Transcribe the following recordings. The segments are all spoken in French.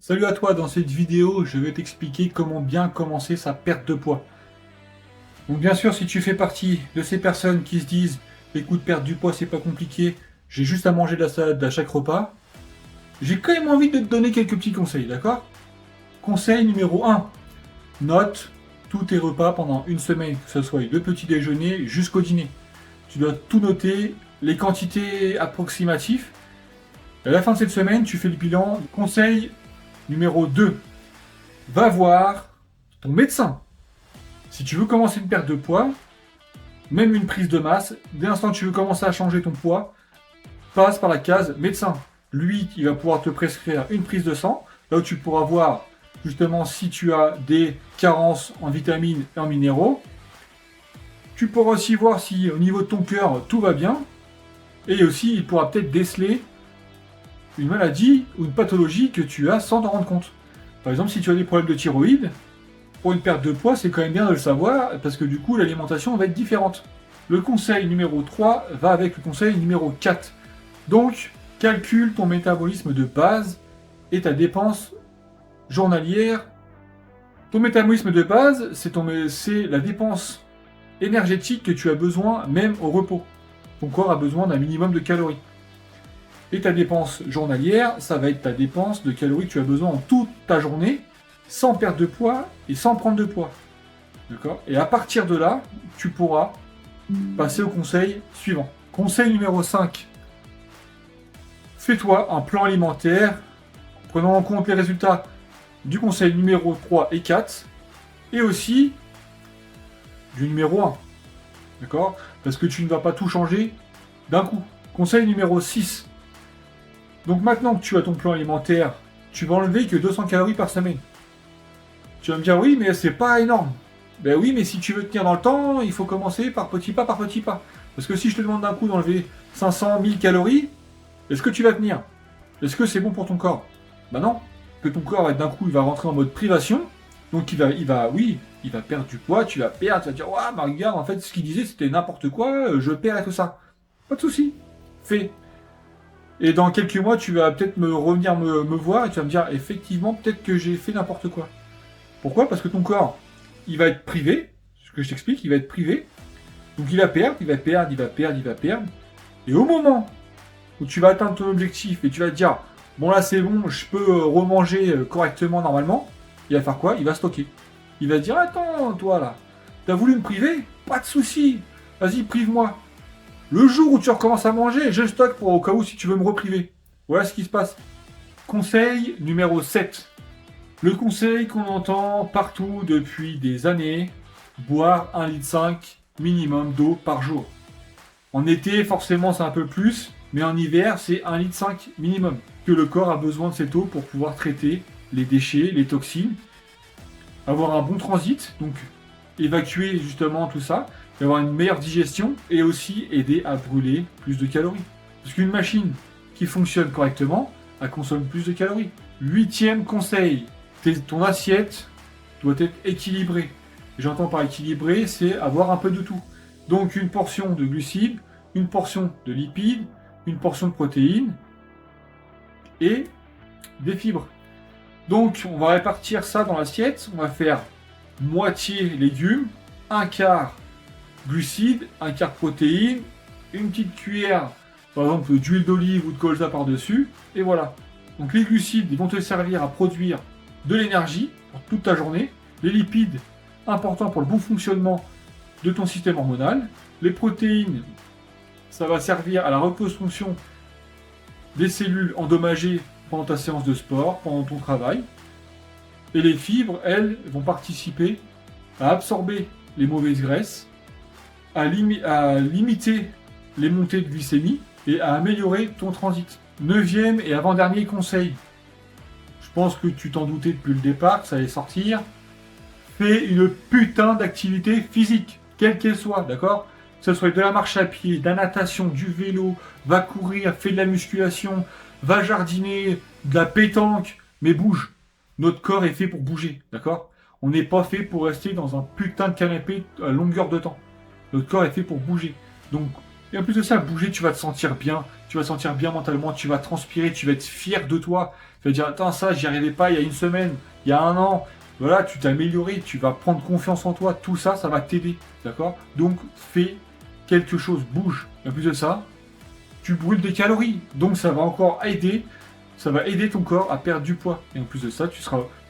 Salut à toi, dans cette vidéo, je vais t'expliquer comment bien commencer sa perte de poids. Donc bien sûr, si tu fais partie de ces personnes qui se disent écoute, perdre du poids, c'est pas compliqué, j'ai juste à manger de la salade à chaque repas, j'ai quand même envie de te donner quelques petits conseils, d'accord? Conseil numéro 1, note tous tes repas pendant une semaine, que ce soit le petit déjeuner jusqu'au dîner. Tu dois tout noter, les quantités approximatives. À la fin de cette semaine, tu fais le bilan. Conseil numéro 2, va voir ton médecin. Si tu veux commencer une perte de poids, même une prise de masse, dès l'instant que tu veux commencer à changer ton poids, passe par la case médecin. Lui, il va pouvoir te prescrire une prise de sang, là où tu pourras voir justement si tu as des carences en vitamines et en minéraux. Tu pourras aussi voir si au niveau de ton cœur tout va bien, et aussi il pourra peut-être déceler une maladie ou une pathologie que tu as sans t'en rendre compte. Par exemple, si tu as des problèmes de thyroïde, pour une perte de poids, c'est quand même bien de le savoir, parce que du coup, l'alimentation va être différente. Le conseil numéro 3 va avec le conseil numéro 4. Donc, calcule ton métabolisme de base et ta dépense journalière. Ton métabolisme de base, c'est la dépense énergétique que tu as besoin même au repos. Ton corps a besoin d'un minimum de calories. Et ta dépense journalière, ça va être ta dépense de calories que tu as besoin en toute ta journée, sans perdre de poids et sans prendre de poids. D'accord? Et à partir de là, tu pourras passer au conseil suivant. Conseil numéro 5. Fais-toi un plan alimentaire, prenant en compte les résultats du conseil numéro 3 et 4, et aussi du numéro 1. D'accord? Parce que tu ne vas pas tout changer d'un coup. Conseil numéro 6. Donc maintenant que tu as ton plan alimentaire, tu vas enlever que 200 calories par semaine. Tu vas me dire oui, mais c'est pas énorme. Ben oui, mais si tu veux tenir dans le temps, il faut commencer par petit pas par petit pas. Parce que si je te demande d'un coup d'enlever 500, 1000 calories, est-ce que tu vas tenir? Est-ce que c'est bon pour ton corps? Ben non. Que ton corps, d'un coup, il va rentrer en mode privation. Donc il va perdre du poids, tu vas perdre, tu vas dire, ouais, bah regarde, en fait, ce qu'il disait, c'était n'importe quoi, je perds et tout ça. Pas de souci. Fais. Et dans quelques mois, tu vas peut-être revenir me voir et tu vas me dire, effectivement, peut-être que j'ai fait n'importe quoi. Pourquoi? Parce que ton corps, il va être privé, ce que je t'explique, il va être privé. Donc il va perdre, il va perdre, il va perdre, il va perdre. Et au moment où tu vas atteindre ton objectif et tu vas te dire, bon là c'est bon, je peux remanger correctement normalement, il va faire quoi? Il va stocker. Il va se dire, attends, toi là, t'as voulu me priver? Pas de souci, vas-y, prive-moi. Le jour où tu recommences à manger, je stocke pour au cas où si tu veux me repriver. Voilà ce qui se passe. Conseil numéro 7. Le conseil qu'on entend partout depuis des années, boire 1,5 litre minimum d'eau par jour. En été, forcément, c'est un peu plus, mais en hiver, c'est 1,5 litre minimum. Que le corps a besoin de cette eau pour pouvoir traiter les déchets, les toxines, avoir un bon transit, donc évacuer justement tout ça, et avoir une meilleure digestion et aussi aider à brûler plus de calories. Parce qu'une machine qui fonctionne correctement, elle consomme plus de calories. 8e conseil, ton assiette doit être équilibrée. J'entends par équilibré, c'est avoir un peu de tout. Donc une portion de glucides, une portion de lipides, une portion de protéines et des fibres. Donc on va répartir ça dans l'assiette. On va faire moitié légumes, un quart glucides, un quart protéines, une petite cuillère par exemple d'huile d'olive ou de colza par-dessus, et voilà. Donc les glucides ils vont te servir à produire de l'énergie pour toute ta journée, les lipides importants pour le bon fonctionnement de ton système hormonal, les protéines ça va servir à la reconstruction des cellules endommagées pendant ta séance de sport, pendant ton travail, et les fibres elles vont participer à absorber les mauvaises graisses, à limiter les montées de glycémie et à améliorer ton transit. 9e et avant-dernier conseil. Je pense que tu t'en doutais depuis le départ, que ça allait sortir. Fais une putain d'activité physique, quelle qu'elle soit, d'accord? Que ce soit de la marche à pied, de la natation, du vélo, va courir, fais de la musculation, va jardiner, de la pétanque, mais bouge. Notre corps est fait pour bouger, d'accord? On n'est pas fait pour rester dans un putain de canapé à longueur de temps. Notre corps est fait pour bouger. Donc, Et en plus de ça, bouger, tu vas te sentir bien. Tu vas te sentir bien mentalement, tu vas transpirer, tu vas être fier de toi. Tu vas dire, attends, ça, j'y arrivais pas il y a une semaine, il y a un an. Voilà, tu t'es amélioré, tu vas prendre confiance en toi. Tout ça, ça va t'aider. D'accord? Donc, fais quelque chose, bouge. Et en plus de ça, tu brûles des calories. Donc, ça va encore aider. Ça va aider ton corps à perdre du poids. Et en plus de ça,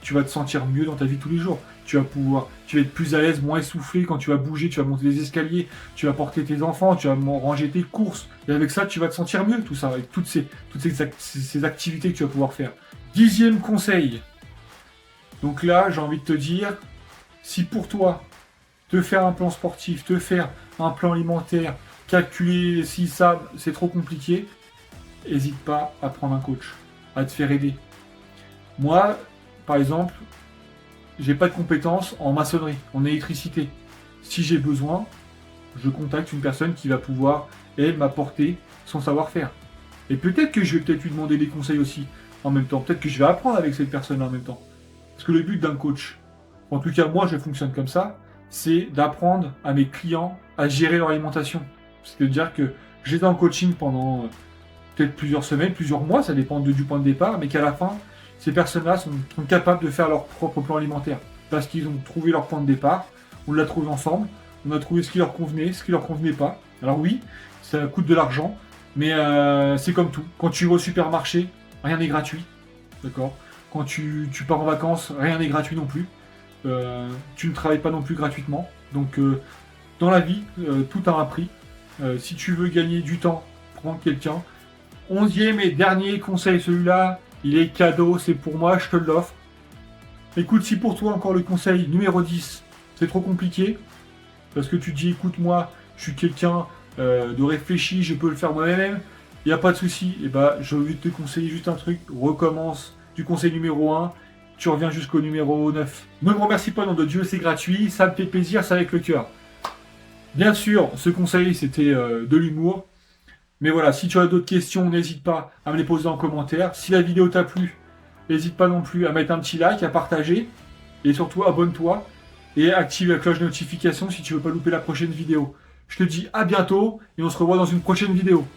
tu vas te sentir mieux dans ta vie tous les jours. Tu vas être plus à l'aise, moins essoufflé quand tu vas bouger, tu vas monter les escaliers, tu vas porter tes enfants, tu vas ranger tes courses. Et avec ça, tu vas te sentir mieux, tout ça, avec toutes ces activités que tu vas pouvoir faire. 10e conseil. Donc là, j'ai envie de te dire, si pour toi, te faire un plan sportif, te faire un plan alimentaire, calculer si ça, c'est trop compliqué, n'hésite pas à prendre un coach, à te faire aider. Moi, par exemple, j'ai pas de compétences en maçonnerie, en électricité. Si j'ai besoin, je contacte une personne qui va pouvoir, elle, m'apporter son savoir-faire. Et peut-être que je vais peut-être lui demander des conseils aussi en même temps. Peut-être que je vais apprendre avec cette personne en même temps. Parce que le but d'un coach, en tout cas moi je fonctionne comme ça, c'est d'apprendre à mes clients à gérer leur alimentation. C'est-à-dire que j'étais en coaching pendant peut-être plusieurs semaines, plusieurs mois, ça dépend du point de départ, mais qu'à la fin, ces personnes-là sont capables de faire leur propre plan alimentaire. Parce qu'ils ont trouvé leur point de départ, on l'a trouvé ensemble, on a trouvé ce qui leur convenait, ce qui leur convenait pas. Alors oui, ça coûte de l'argent, mais c'est comme tout. Quand tu vas au supermarché, rien n'est gratuit. D'accord? Quand tu pars en vacances, rien n'est gratuit non plus. Tu ne travailles pas non plus gratuitement. Donc dans la vie, tout a un prix. Si tu veux gagner du temps, prends quelqu'un. 11e et dernier conseil, celui-là, il est cadeau, c'est pour moi, je te l'offre. Écoute, si pour toi encore le conseil numéro 10, c'est trop compliqué, parce que tu te dis, écoute, moi, je suis quelqu'un de réfléchi, je peux le faire moi-même, il n'y a pas de souci, et bah, je vais te conseiller juste un truc, recommence du conseil numéro 1, tu reviens jusqu'au numéro 9. Ne me remercie pas, nom de Dieu, c'est gratuit, ça me fait plaisir, c'est avec le cœur. Bien sûr, ce conseil, c'était de l'humour. Mais voilà, si tu as d'autres questions, n'hésite pas à me les poser en commentaire. Si la vidéo t'a plu, n'hésite pas non plus à mettre un petit like, à partager. Et surtout, abonne-toi et active la cloche de notification si tu veux pas louper la prochaine vidéo. Je te dis à bientôt et on se revoit dans une prochaine vidéo.